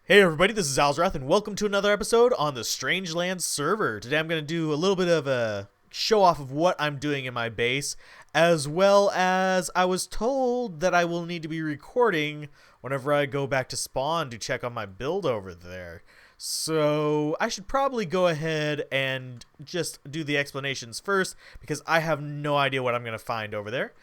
Hey everybody, this is Alzorath, and welcome to another episode on the Strangelands server. Today I'm going to do a little bit of a show off of what I'm doing in my base, as well as I was told that I will need to be recording whenever I go back to spawn to check on my build over there. So I should probably go ahead and just do the explanations first, because I have no idea what I'm going to find over there.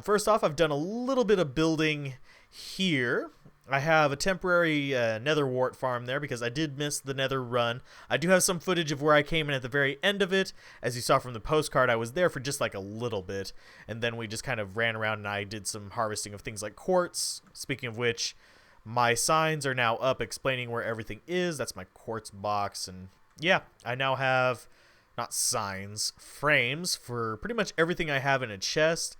First off, I've done a little bit of building here. I have a temporary nether wart farm there because I did miss the nether run. I do have some footage of where I came in at the very end of it. As you saw from the postcard, I was there for just like a little bit, and then we just kind of ran around and I did some harvesting of things like quartz. Speaking of which, my signs are now up explaining where everything is. That's my quartz box, and yeah, I now have, not signs, frames for pretty much everything I have in a chest.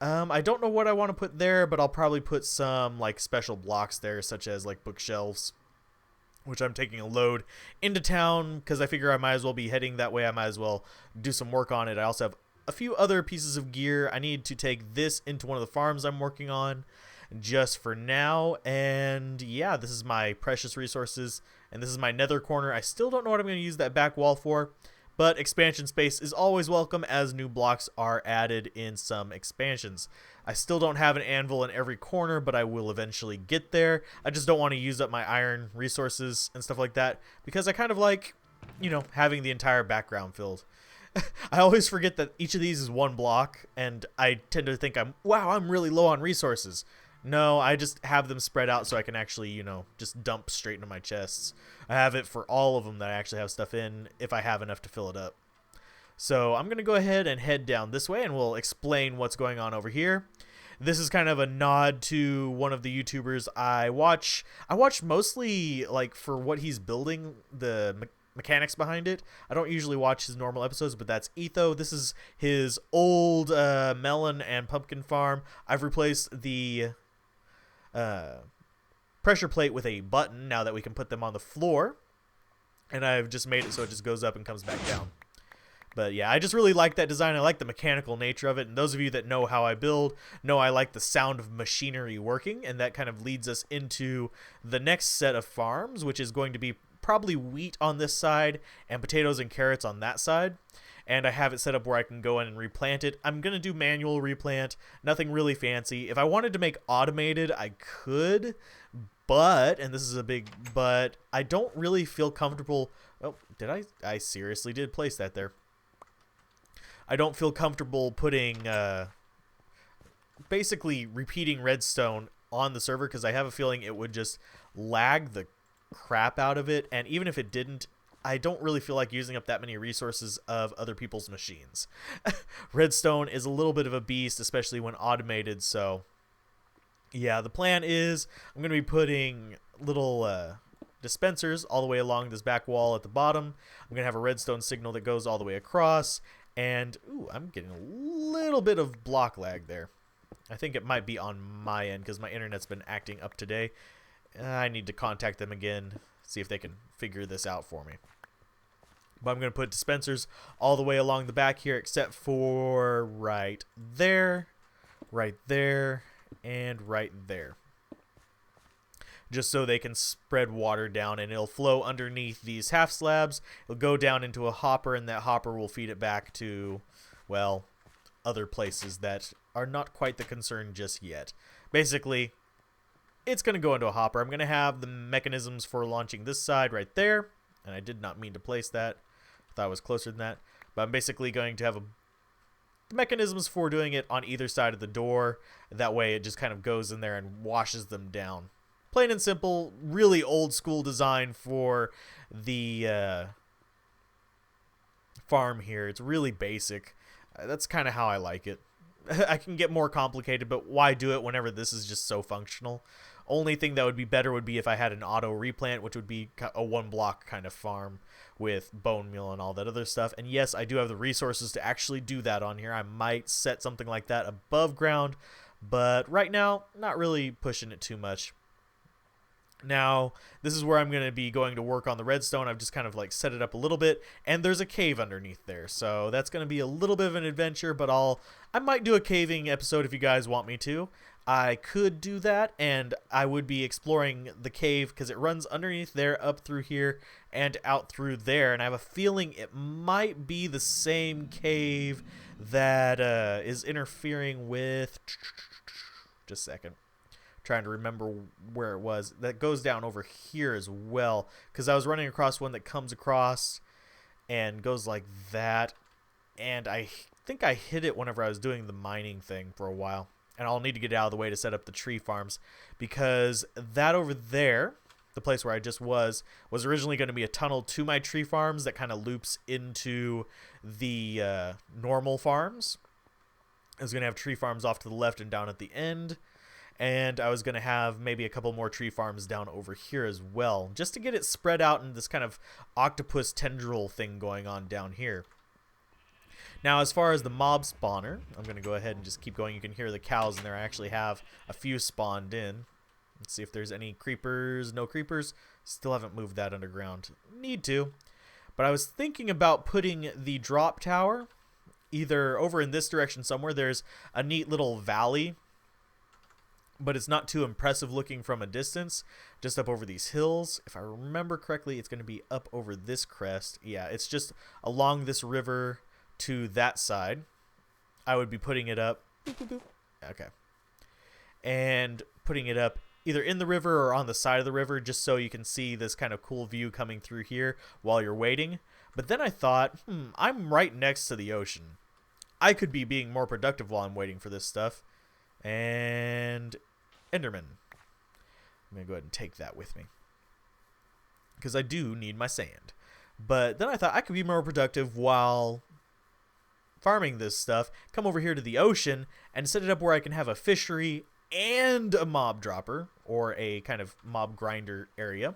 I don't know what I want to put there, but I'll probably put some like special blocks there, such as like bookshelves, which I'm taking a load into town because I figure I might as well be heading that way. I might as well do some work on it. I also have a few other pieces of gear. I need to take this into one of the farms I'm working on just for now. And yeah, this is my precious resources, and this is my nether corner. I still don't know what I'm going to use that back wall for, but expansion space is always welcome as new blocks are added in some expansions. I still don't have an anvil in every corner, but I will eventually get there. I just don't want to use up my iron resources and stuff like that because I kind of like, having the entire background filled. I always forget that each of these is one block, and I tend to think I'm really low on resources. No, I just have them spread out so I can actually, just dump straight into my chests. I have it for all of them that I actually have stuff in if I have enough to fill it up. So I'm going to go ahead and head down this way, and we'll explain what's going on over here. This is kind of a nod to one of the YouTubers I watch. I watch mostly like for what he's building, the mechanics behind it. I don't usually watch his normal episodes, but that's Etho. This is his old melon and pumpkin farm. I've replaced the pressure plate with a button now that we can put them on the floor, and I've just made it so it just goes up and comes back down. But yeah, I just really like that design. I like the mechanical nature of it, and those of you that know how I build know I like the sound of machinery working, and that kind of leads us into the next set of farms, which is going to be probably wheat on this side and potatoes and carrots on that side. And I have it set up where I can go in and replant it. I'm going to do manual replant, nothing really fancy. If I wanted to make automated, I could, but, and this is a big but, I don't really feel comfortable. Oh, did I seriously did place that there. I don't feel comfortable putting, basically repeating redstone on the server because I have a feeling it would just lag the crap out of it, and even if it didn't, I don't really feel like using up that many resources of other people's machines. Redstone is a little bit of a beast, especially when automated, so yeah, the plan is I'm going to be putting little dispensers all the way along this back wall at the bottom. I'm going to have a redstone signal that goes all the way across, and ooh, I'm getting a little bit of block lag there. I think it might be on my end because my internet's been acting up today. I need to contact them again, see if they can figure this out for me. But I'm going to put dispensers all the way along the back here, except for right there, and right there. Just so they can spread water down, and it'll flow underneath these half slabs. It'll go down into a hopper, and that hopper will feed it back to, well, other places that are not quite the concern just yet. Basically, it's going to go into a hopper. I'm going to have the mechanisms for launching this side right there, and I did not mean to place that. I thought I was closer than that. But I'm basically going to have mechanisms for doing it on either side of the door. That way it just kind of goes in there and washes them down. Plain and simple, really old school design for the farm here. It's really basic. That's kind of how I like it. I can get more complicated, but why do it whenever this is just so functional? Only thing that would be better would be if I had an auto replant, which would be a one block kind of farm with bone meal and all that other stuff. And yes, I do have the resources to actually do that on here. I might set something like that above ground, but right now, not really pushing it too much. Now, this is where I'm going to be going to work on the redstone. I've just kind of like set it up a little bit, and there's a cave underneath there. So that's going to be a little bit of an adventure, but I might do a caving episode if you guys want me to. I could do that, and I would be exploring the cave because it runs underneath there, up through here, and out through there. And I have a feeling it might be the same cave that is interfering with... Just a second. Trying to remember where it was. That goes down over here as well, because I was running across one that comes across and goes like that. And I think I hit it whenever I was doing the mining thing for a while. And I'll need to get out of the way to set up the tree farms, because that over there, the place where I just was originally going to be a tunnel to my tree farms that kind of loops into the normal farms. I was going to have tree farms off to the left and down at the end. And I was going to have maybe a couple more tree farms down over here as well, just to get it spread out in this kind of octopus tendril thing going on down here. Now, as far as the mob spawner, I'm going to go ahead and just keep going. You can hear the cows in there. I actually have a few spawned in. Let's see if there's any creepers. No creepers. Still haven't moved that underground. Need to. But I was thinking about putting the drop tower either over in this direction somewhere. There's a neat little valley, but it's not too impressive looking from a distance. Just up over these hills. If I remember correctly, it's going to be up over this crest. Yeah, it's just along this river to that side. I would be putting it up. Okay. And putting it up either in the river or on the side of the river, just so you can see this kind of cool view coming through here while you're waiting. But then I thought, I'm right next to the ocean. I could be being more productive while I'm waiting for this stuff. And Enderman. I'm going to go ahead and take that with me, because I do need my sand. But then I thought I could be more productive while farming this stuff, come over here to the ocean and set it up where I can have a fishery and a mob dropper, or a kind of mob grinder area,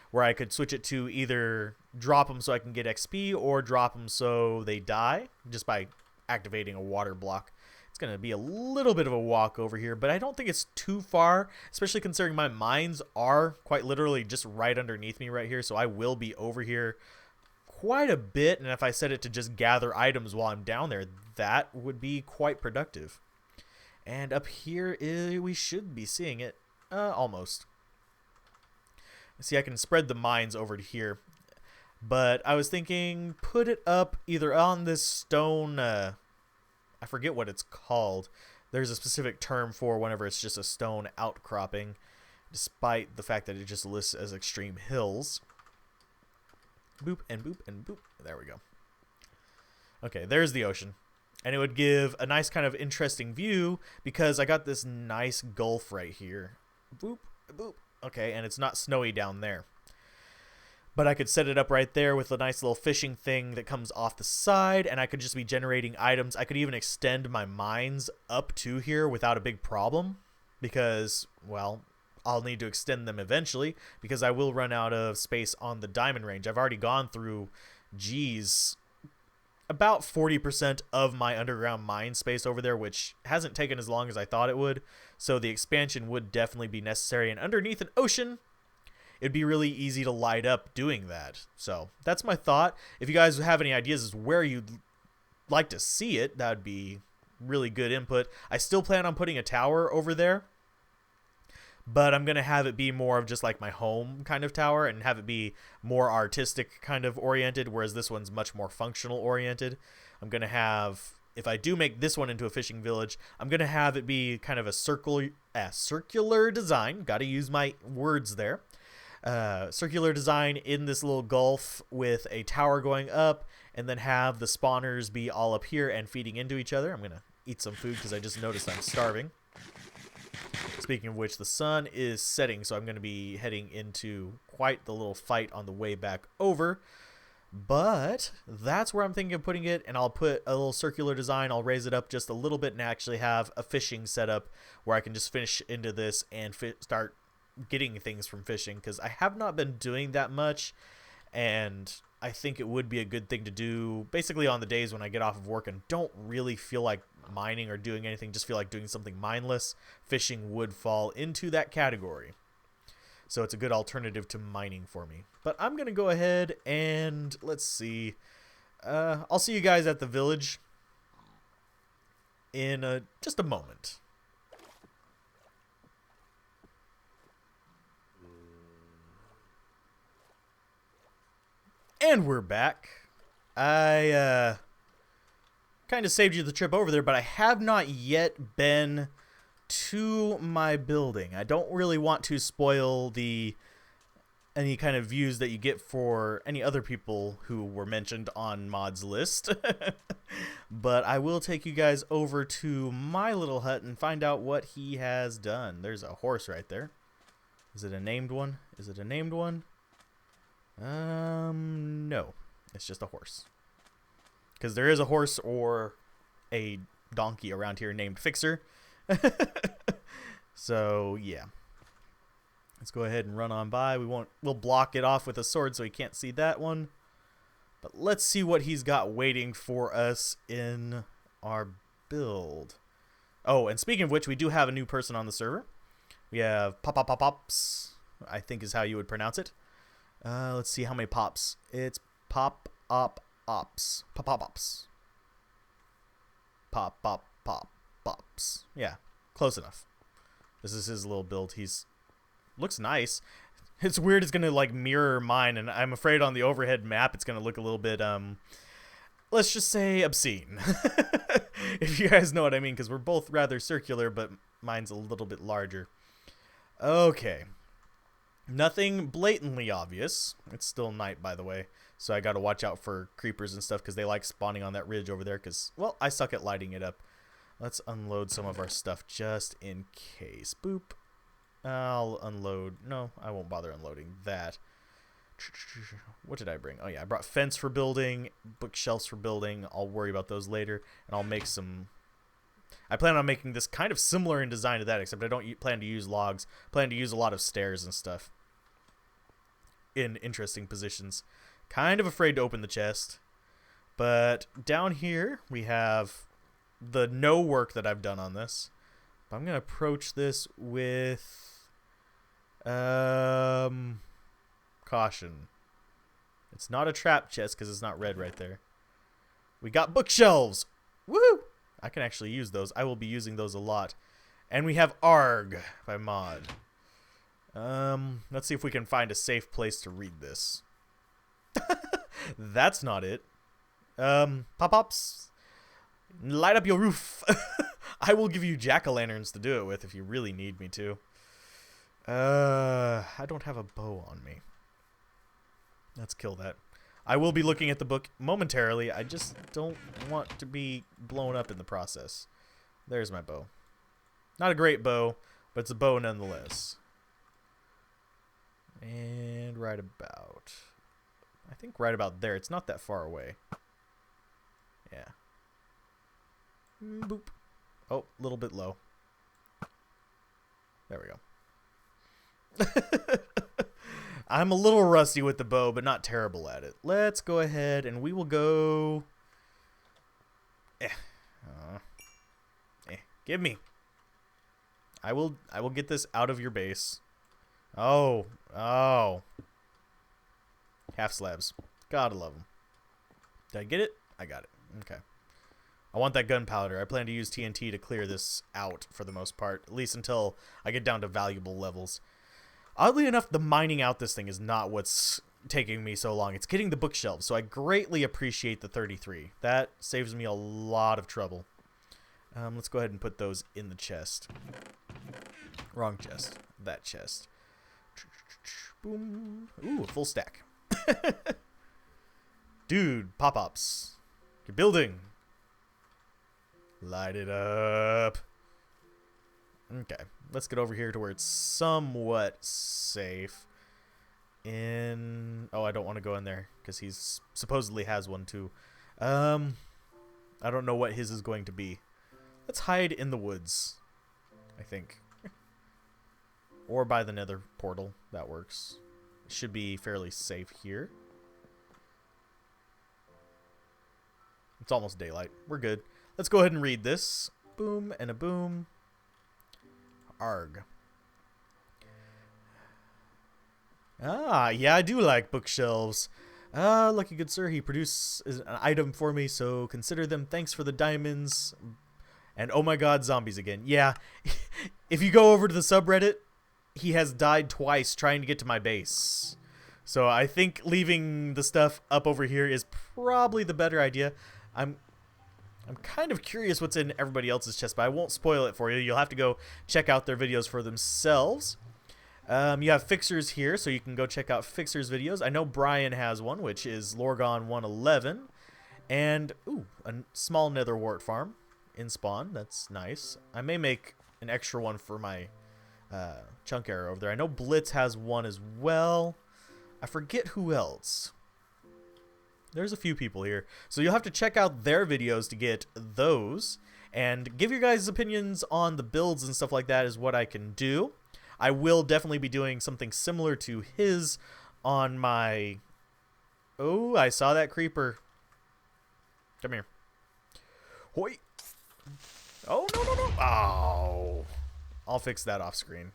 where I could switch it to either drop them so I can get XP or drop them so they die just by activating a water block. It's going to be a little bit of a walk over here, but I don't think it's too far, especially considering my mines are quite literally just right underneath me right here, so I will be over here quite a bit. And if I set it to just gather items while I'm down there, that would be quite productive. And up here, we should be seeing it almost. See, I can spread the mines over to here, but I was thinking put it up either on this stone, I forget what it's called. There's a specific term for whenever it's just a stone outcropping, despite the fact that it just lists as extreme hills. Boop and boop and boop. There we go. Okay, there's the ocean. And it would give a nice kind of interesting view, because I got this nice gulf right here. Boop, boop. Okay, and it's not snowy down there. But I could set it up right there with a nice little fishing thing that comes off the side, and I could just be generating items. I could even extend my mines up to here without a big problem, because, well, I'll need to extend them eventually, because I will run out of space on the diamond range. I've already gone through, about 40% of my underground mine space over there, which hasn't taken as long as I thought it would. So the expansion would definitely be necessary. And underneath an ocean, it'd be really easy to light up doing that. So that's my thought. If you guys have any ideas as to where you'd like to see it, that would be really good input. I still plan on putting a tower over there, but I'm going to have it be more of just like my home kind of tower, and have it be more artistic kind of oriented, whereas this one's much more functional oriented. I'm going to have, if I do make this one into a fishing village, I'm going to have it be kind of a circular design. Got to use my words there. Circular design in this little gulf with a tower going up, and then have the spawners be all up here and feeding into each other. I'm going to eat some food because I just noticed I'm starving. Speaking of which, the sun is setting, so I'm going to be heading into quite the little fight on the way back over. But that's where I'm thinking of putting it, and I'll put a little circular design. I'll raise it up just a little bit and actually have a fishing setup where I can just finish into this and start getting things from fishing, because I have not been doing that much, and I think it would be a good thing to do basically on the days when I get off of work and don't really feel like mining or doing anything, just feel like doing something mindless. Fishing would fall into that category, so it's a good alternative to mining for me. But I'm gonna go ahead and let's see, I'll see you guys at the village in just a moment. And we're back. I kind of saved you the trip over there, but I have not yet been to my building. I don't really want to spoil any kind of views that you get for any other people who were mentioned on Mod's list. But I will take you guys over to my little hut and find out what he has done. There's a horse right there. Is it a named one? Is it a named one? No. It's just a horse. Because there is a horse or a donkey around here named Fixer. So, yeah. Let's go ahead and run on by. We'll block it off with a sword so he can't see that one. But let's see what he's got waiting for us in our build. Oh, and speaking of which, we do have a new person on the server. We have Pops, I think is how you would pronounce it. Let's see how many pops. It's Pops. Pops. Yeah, close enough. This is his little build. Looks nice. It's weird. It's gonna like mirror mine, and I'm afraid on the overhead map it's gonna look a little bit let's just say obscene. If you guys know what I mean, because we're both rather circular, but mine's a little bit larger. Okay. Nothing blatantly obvious. It's still night, by the way, so I gotta watch out for creepers and stuff because they like spawning on that ridge over there because, well, I suck at lighting it up. Let's unload some of our stuff just in case. Boop. I'll unload. No, I won't bother unloading that. What did I bring? Oh, yeah, I brought fence for building, bookshelves for building. I'll worry about those later, and I'll make some... I plan on making this kind of similar in design to that, except I don't plan to use logs. I plan to use a lot of stairs and stuff in interesting positions. Kind of afraid to open the chest. But down here, we have the no work that I've done on this. But I'm going to approach this with caution. It's not a trap chest because it's not red right there. We got bookshelves. Woo! I can actually use those. I will be using those a lot. And we have Argh by Mod. Let's see if we can find a safe place to read this. That's not it. Pop-ups. Light up your roof. I will give you jack-o'-lanterns to do it with if you really need me to. I don't have a bow on me. Let's kill that. I will be looking at the book momentarily. I just don't want to be blown up in the process. There's my bow. Not a great bow, but it's a bow nonetheless. And right about... I think right about there. It's not that far away. Yeah. Boop. Oh, a little bit low. There we go. I'm a little rusty with the bow, but not terrible at it. Let's go ahead and we will go... Give me. I will get this out of your base. Oh. Half slabs. Gotta love them. Did I get it? I got it. Okay. I want that gunpowder. I plan to use TNT to clear this out for the most part, at least until I get down to valuable levels. Oddly enough, the mining out this thing is not what's taking me so long. It's getting the bookshelves, so I greatly appreciate the 33. That saves me a lot of trouble. Let's go ahead and put those in the chest. Wrong chest. That chest. Boom. Ooh, a full stack. Dude, pop-ups. You're building. Light it up. Okay, let's get over here to where it's somewhat safe. Oh, I don't want to go in there because he's supposedly has one too. I don't know what his is going to be. Let's hide in the woods, I think. Or by the nether portal. That works. It should be fairly safe here. It's almost daylight. We're good. Let's go ahead and read this. Boom and a boom. Argh. Ah, yeah, I do like bookshelves. Lucky good sir, he produced an item for me, so consider them. Thanks for the diamonds. And oh my god, zombies again. Yeah, if you go over to the subreddit, he has died twice trying to get to my base. So I think leaving the stuff up over here is probably the better idea. I'm kind of curious what's in everybody else's chest, but I won't spoil it for you. You'll have to go check out their videos for themselves. You have Fixer's here, so you can go check out Fixer's videos. I know Brian has one, which is Lorgon 111. And, ooh, a small nether wart farm in spawn. That's nice. I may make an extra one for my chunk arrow over there. I know Blitz has one as well. I forget who else. There's a few people here. So you'll have to check out their videos to get those. And give your guys' opinions on the builds and stuff like that is what I can do. I will definitely be doing something similar to his on my... Oh, I saw that creeper. Come here. Hoi. Oh, no, no, no. Oh. I'll fix that off screen.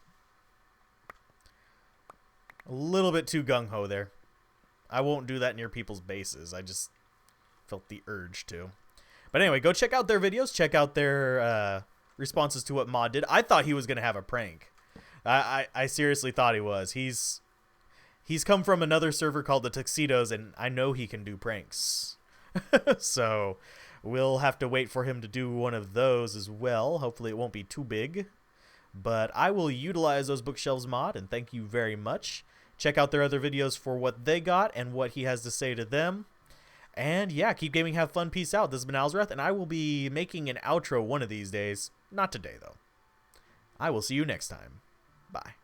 A little bit too gung-ho there. I won't do that near people's bases. I just felt the urge to. But anyway, go check out their videos. Check out their responses to what MoD did. I thought he was going to have a prank. I seriously thought he was. He's come from another server called the Tuxedos, and I know he can do pranks. So we'll have to wait for him to do one of those as well. Hopefully it won't be too big. But I will utilize those bookshelves mod, and thank you very much. Check out their other videos for what they got and what he has to say to them. And yeah, keep gaming, have fun, peace out. This has been Alzorath, and I will be making an outro one of these days. Not today, though. I will see you next time. Bye.